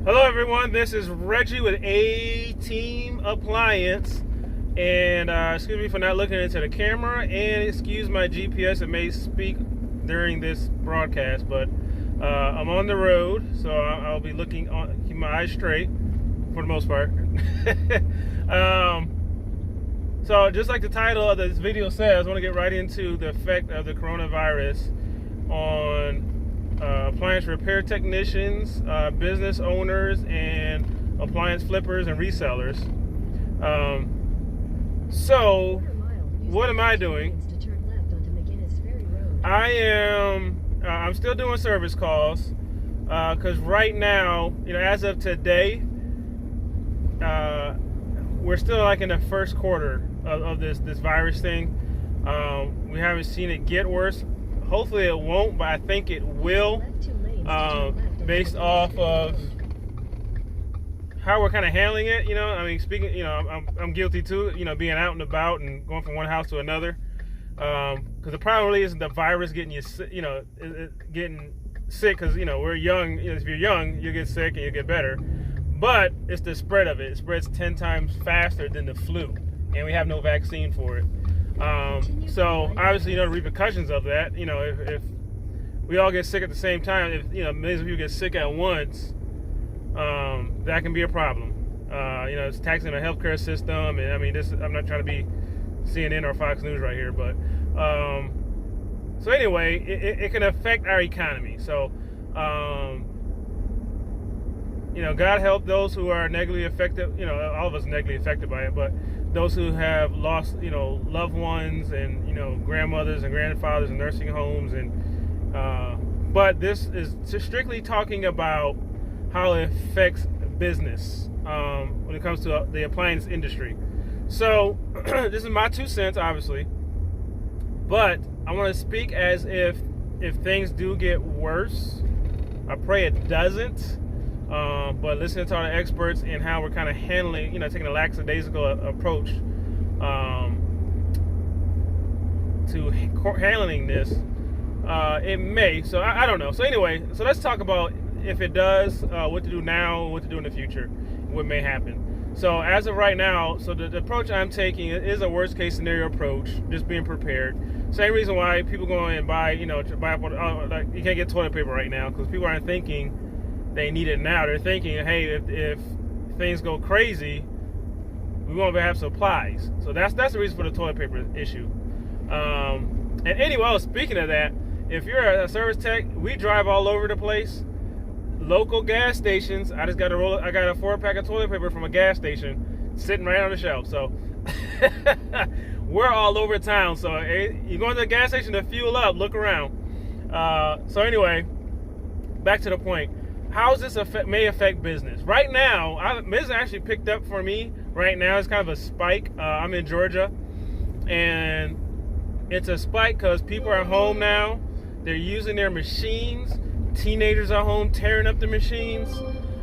Hello everyone, this is Reggie with A-Team Appliance, and excuse me for not looking into the camera, and excuse my GPS, it may speak during this broadcast, but I'm on the road, so I'll be looking on, keep my eyes straight for the most part. So just like the title of this video says, I want to get right into the effect of the coronavirus on appliance repair technicians, business owners, and appliance flippers and resellers. So what am I doing? I'm still doing service calls because right now, as of today, we're still like in the first quarter of this virus thing. We haven't seen it get worse. Hopefully it won't, but I think it will, based off of how we're kind of handling it. I'm guilty too, being out and about and going from one house to another. Because the problem really isn't the virus getting you, getting sick. Because we're young. If you're young, you get sick and you get better. But it's the spread of it. It spreads 10 times faster than the flu, and we have no vaccine for it. So obviously, the repercussions of that, if we all get sick at the same time, if millions of people get sick at once, that can be a problem. It's taxing the healthcare system, and I'm not trying to be CNN or Fox News right here, but so anyway, it can affect our economy. So God help those who are negatively affected. All of us negatively affected by it, but those who have lost, loved ones and, grandmothers and grandfathers in nursing homes. And but this is strictly talking about how it affects business when it comes to the appliance industry. So this is my 2 cents, obviously, but I want to speak as if things do get worse. I pray it doesn't. But listening to all the experts and how we're kind of handling, taking a lackadaisical approach to handling this, it may. So I don't know. So anyway, so let's talk about if it does, what to do now, what to do in the future, what may happen. So as of right now, so the approach I'm taking is a worst case scenario approach, just being prepared. Same reason why people go and buy, like you can't get toilet paper right now because people aren't thinking they need it now. They're thinking, hey, if things go crazy, we won't have supplies. So that's the reason for the toilet paper issue. And anyway, speaking of that, if you're a service tech, we drive all over the place. Local gas stations. I got a 4-pack of toilet paper from a gas station sitting right on the shelf. So we're all over town. So you go to the gas station to fuel up, look around. So anyway, back to the point. How does this may affect business? Right now, business actually picked up for me. Right now, it's kind of a spike. I'm in Georgia, and it's a spike because people are home now. They're using their machines. Teenagers are home tearing up the machines.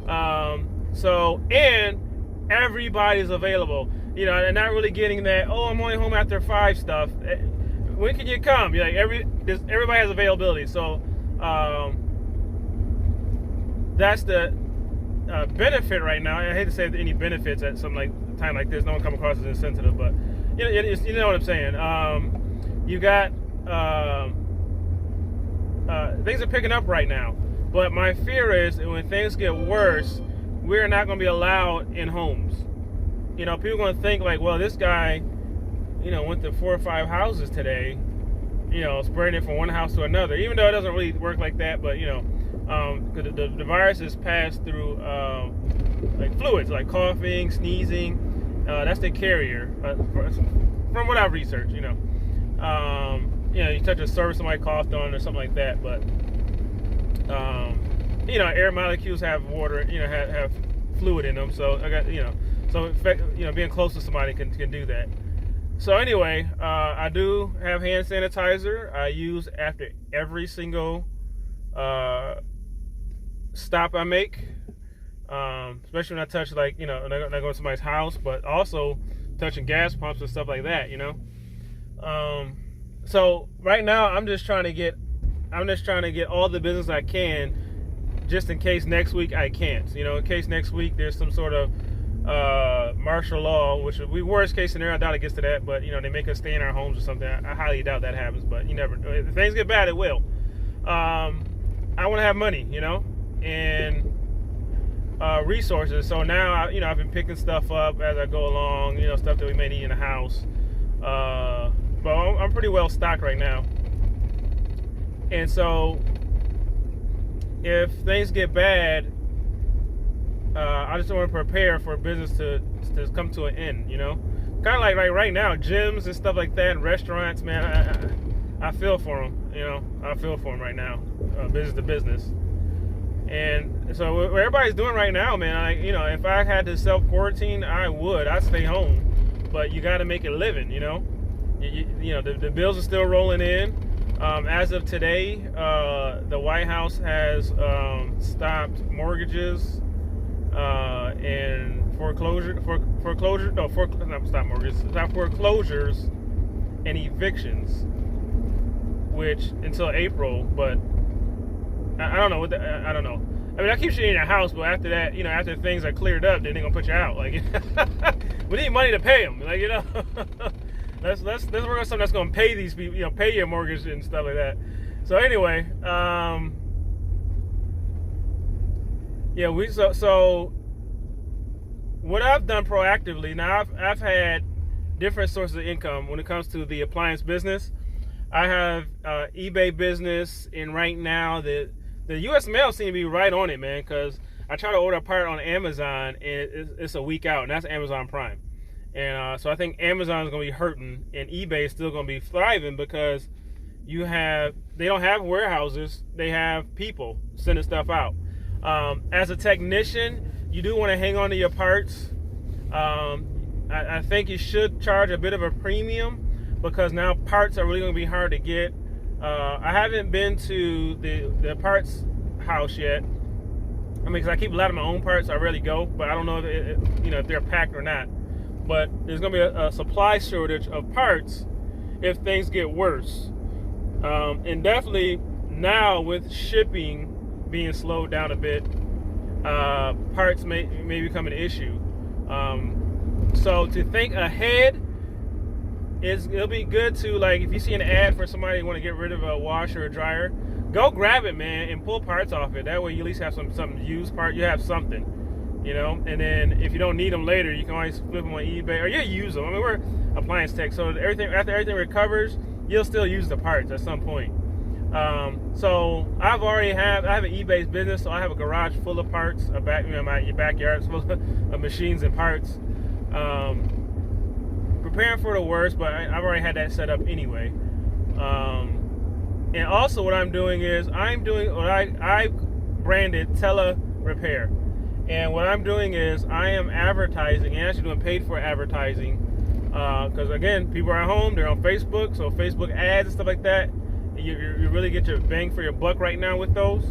And everybody's available. They're not really getting that, oh, I'm only home after 5 stuff. When can you come? Everybody has availability. So, that's the benefit right now. I hate to say any benefits at some time like this. No one come across as insensitive, but you know what I'm saying. You got things are picking up right now, but my fear is that when things get worse, we're not going to be allowed in homes. People are going to think like, well, this guy, went to 4 or 5 houses today, spreading it from one house to another. Even though it doesn't really work like that, but because the virus is passed through like fluids, like coughing, sneezing. That's the carrier, from what I've researched. You touch a surface somebody coughed on or something like that. But air molecules have water, have fluid in them. So I got so in fact, being close to somebody can do that. So anyway, I do have hand sanitizer. I use after every single stop I make, especially when I touch when I go to somebody's house, but also touching gas pumps and stuff like that. So right now I'm just trying to get all the business I can just in case next week I can't. In case next week there's some sort of martial law, which would be worst case scenario. I doubt it gets to that, but they make us stay in our homes or something. I highly doubt that happens, but you never know. If things get bad, it will. I want to have money, and resources. So now, I've been picking stuff up as I go along, stuff that we may need in the house. But I'm pretty well stocked right now. And so, if things get bad, I just want to prepare for business to come to an end, Kind of like right now, gyms and stuff like that, and restaurants, man, I feel for them, I feel for them right now, business to business. And so what everybody's doing right now, man, if I had to self-quarantine, I'd stay home. But you got to make a living, the bills are still rolling in. As of today, the White House has stopped mortgages and stop foreclosures and evictions, which until April, but I don't know I don't know. I mean, I keep you in your house, but after that, after things are cleared up, then they're gonna put you out. Like, we need money to pay them. Like, let's work on something that's gonna pay these people, pay your mortgage and stuff like that. So anyway, so what I've done proactively. Now I've had different sources of income when it comes to the appliance business. I have eBay business, and right now the U.S. mail seems to be right on it, man, because I try to order a part on Amazon, and it's a week out, and that's Amazon Prime. And so I think Amazon is going to be hurting, and eBay is still going to be thriving because they don't have warehouses, they have people sending stuff out. As a technician, you do want to hang on to your parts. I think you should charge a bit of a premium because now parts are really going to be hard to get. I haven't been to the parts house yet. I mean, because I keep a lot of my own parts, I rarely go, but I don't know if they're packed or not. But there's going to be a supply shortage of parts if things get worse. And definitely now with shipping being slowed down a bit, parts may become an issue. So to think ahead, it'll be good to, like, if you see an ad for somebody who want to get rid of a washer or dryer, go grab it, man, and pull parts off it. That way you at least have some used part. You have something, and then if you don't need them later, you can always flip them on eBay, or you use them. I mean, we're appliance tech, so after everything recovers, you'll still use the parts at some point. So I have an eBay business, so I have a garage full of parts, my backyard full of machines and parts. Preparing for the worst, but I've already had that set up anyway. And also what I'm doing is I'm doing what I branded tele repair. And what I'm doing is I am advertising, and actually doing paid for advertising, because again, people are at home, they're on Facebook, so Facebook ads and stuff like that, you really get your bang for your buck right now with those.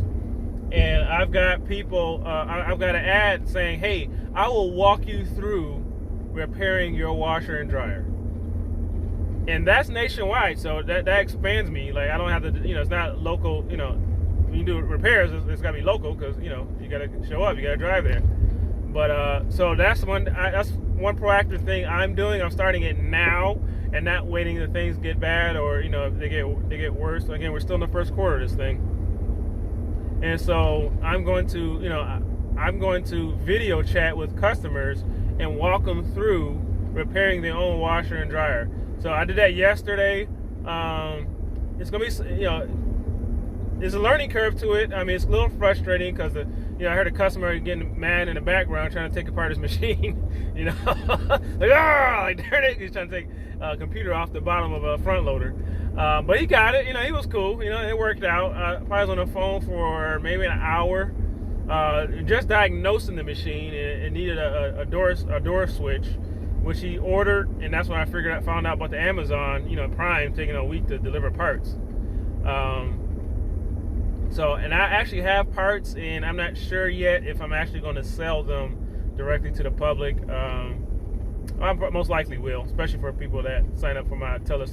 And I've got people, I've got an ad saying, hey, I will walk you through repairing your washer and dryer. And that's nationwide, so that expands me. Like, I don't have to, it's not local, when you do repairs, it's got to be local because, you got to show up, you got to drive there. But, so that's one proactive thing I'm doing. I'm starting it now and not waiting until things get bad or, if they get worse. Again, we're still in the first quarter of this thing. And so I'm going to video chat with customers and walk them through repairing their own washer and dryer. So I did that yesterday. It's gonna be, there's a learning curve to it. I mean, it's a little frustrating because I heard a customer getting mad in the background trying to take apart his machine. Like darn it, he's trying to take a computer off the bottom of a front loader. But he got it. He was cool. It worked out. I was on the phone for maybe an hour, just diagnosing the machine. It needed a door switch, which he ordered, and that's when I found out about the Amazon, Prime taking a week to deliver parts. And I actually have parts, and I'm not sure yet if I'm actually going to sell them directly to the public. I most likely will, especially for people that sign up for my tele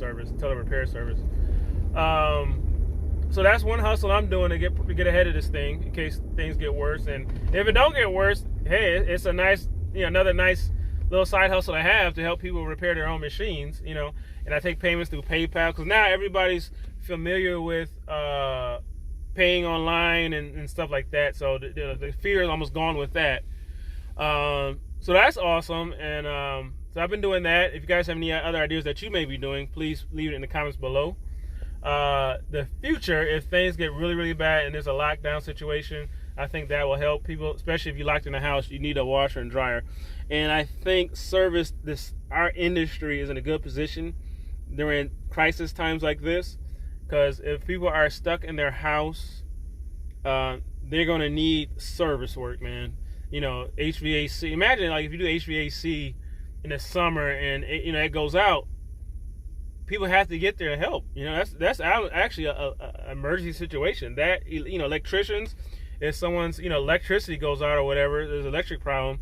repair service. so that's one hustle I'm doing to get ahead of this thing in case things get worse. And if it don't get worse, hey, it's a nice, another nice little side hustle I have to help people repair their own machines, And I take payments through PayPal because now everybody's familiar with paying online and stuff like that. So the fear is almost gone with that. So that's awesome. And so I've been doing that. If you guys have any other ideas that you may be doing, please leave it in the comments below. The future, if things get really, really bad and there's a lockdown situation, I think that will help people, especially if you're locked in the house, you need a washer and dryer. And I think our industry is in a good position during crisis times like this, because if people are stuck in their house, they're going to need service work, man. HVAC. Imagine like if you do HVAC in the summer and it goes out, people have to get there to help. That's actually a emergency situation. That electricians, if someone's electricity goes out or whatever, there's an electric problem.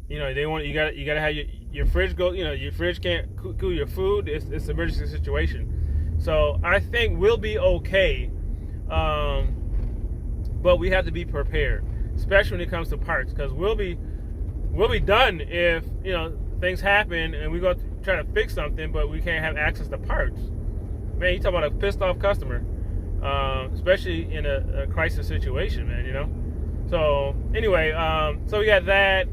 You gotta have your fridge go. Your fridge can't cool your food. It's an emergency situation. So I think we'll be okay, but we have to be prepared, especially when it comes to parts, because we'll be done if things happen and we go try to fix something, but we can't have access to parts. Man, you talk about a pissed off customer, especially in a crisis situation, man. So anyway, so we got that.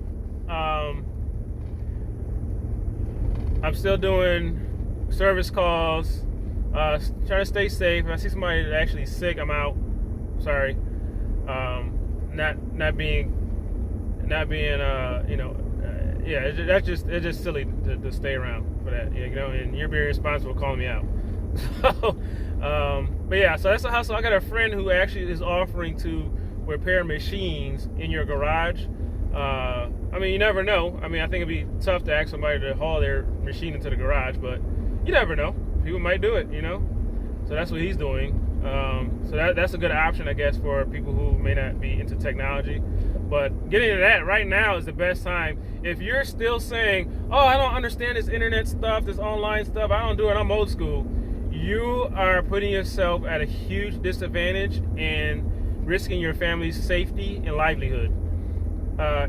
I'm still doing service calls, trying to stay safe. If I see somebody that's actually sick, I'm out. Sorry, not being yeah, it's just silly to stay around for that, and you're being responsible for calling me out. So, but yeah, so that's a hustle. I got a friend who actually is offering to repair machines in your garage. You never know. I think it'd be tough to ask somebody to haul their machine into the garage, but you never know. People might do it, So that's what he's doing. So that's a good option, I guess, for people who may not be into technology. But getting into that right now is the best time. If you're still saying, oh, I don't understand this internet stuff, this online stuff, I don't do it, I'm old school, you are putting yourself at a huge disadvantage and risking your family's safety and livelihood.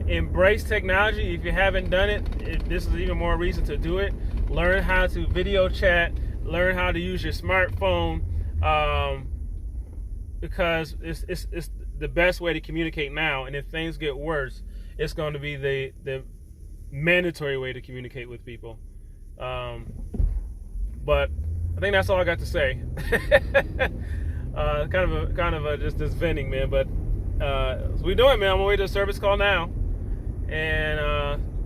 Embrace technology. If you haven't done it, this is even more reason to do it. Learn how to video chat, learn how to use your smartphone, because it's the best way to communicate now. And if things get worse, it's going to be the mandatory way to communicate with people. But I think that's all I got to say. kind of just this venting, man. But so we doing, man. I'm on my way to a service call now, and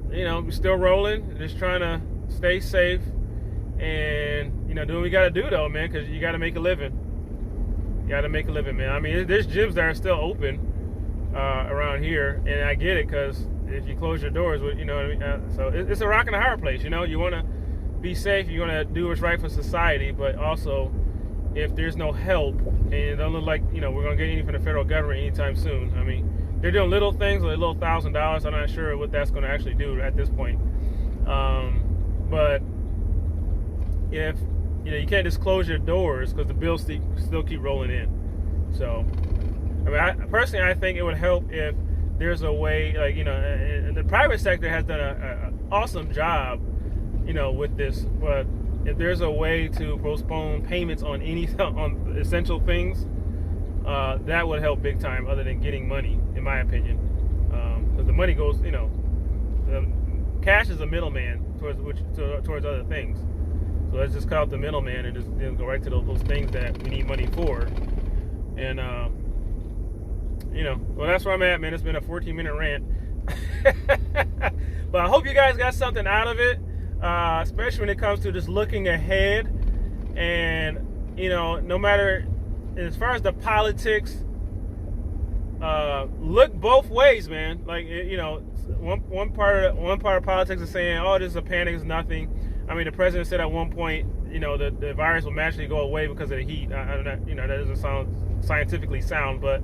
we're still rolling. Just trying to stay safe, and do what we got to do though, man. Because you got to make a living. You got to make a living, man. There's gyms that are still open around here, and I get it, because if you close your doors, so it's a rock and a hard place. You want to be safe. You want to do what's right for society, but also, if there's no help, and it don't look like we're gonna get anything from the federal government anytime soon. They're doing little things, like a little $1,000. I'm not sure what that's going to actually do at this point. But if you can't just close your doors, because the bills still keep rolling in. So, personally, I think it would help if there's a way, and the private sector has done an awesome job, with this. But if there's a way to postpone payments on on essential things, that would help big time, other than getting money, in my opinion. Because the money goes, cash is a middleman towards other things. So let's just cut out the middleman and just go right to those things that we need money for. And, well, that's where I'm at, man. It's been a 14-minute rant. But I hope you guys got something out of it, especially when it comes to just looking ahead. And, no matter, as far as the politics, look both ways, man. One part of politics is saying, oh, this is a panic, it's nothing. The president said at one point, the virus will magically go away because of the heat. I'm not, that doesn't sound scientifically sound, but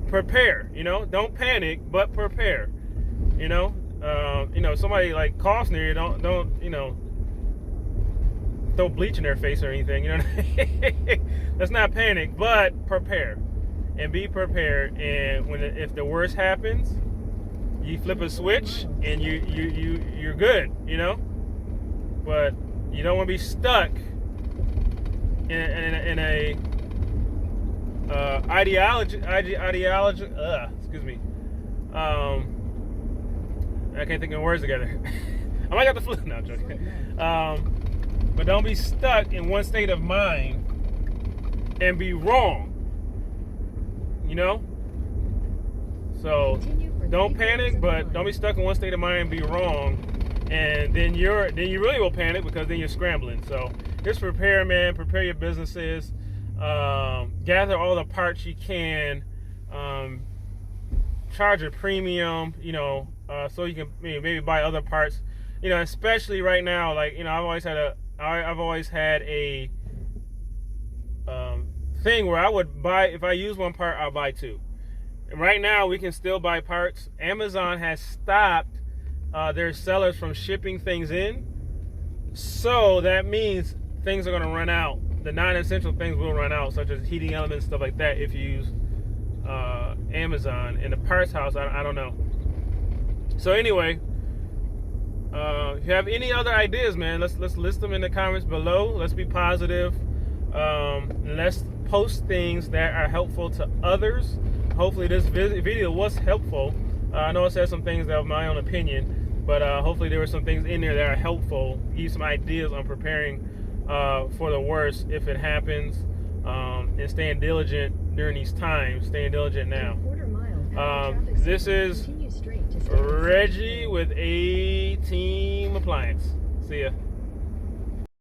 prepare. Don't panic, but prepare. Somebody like coughs near you, don't throw bleach in their face or anything. You know, let's not panic, but prepare and be prepared. And if the worst happens, you flip a switch and you're good. You know, but you don't want to be stuck in a ideology. Excuse me. I can't think of words together. I might have the flu. No, I'm joking. But don't be stuck in one state of mind and be wrong. You know? So don't panic, but don't be stuck in one state of mind and be wrong. And then you really will panic, because then you're scrambling. So just prepare, man. Prepare your businesses. Gather all the parts you can. Charge a premium, you know, so you can maybe buy other parts. You know, especially right now, like, you know, I've always had a thing where I would buy, if I use one part, I'll buy two. And right now, we can still buy parts. Amazon has stopped their sellers from shipping things in, so that means things are going to run out. The non-essential things will run out, such as heating elements, stuff like that, if you use Amazon. In the parts house, I don't know. So anyway, if you have any other ideas, man, let's list them in the comments below. Let's be positive. Let's post things that are helpful to others. Hopefully this video was helpful. I know I said some things that are my own opinion, but hopefully there were some things in there that are helpful. Give you some ideas on preparing for the worst if it happens, and staying diligent during these times. Staying diligent now. This is Reggie with A-Team Appliance. See ya.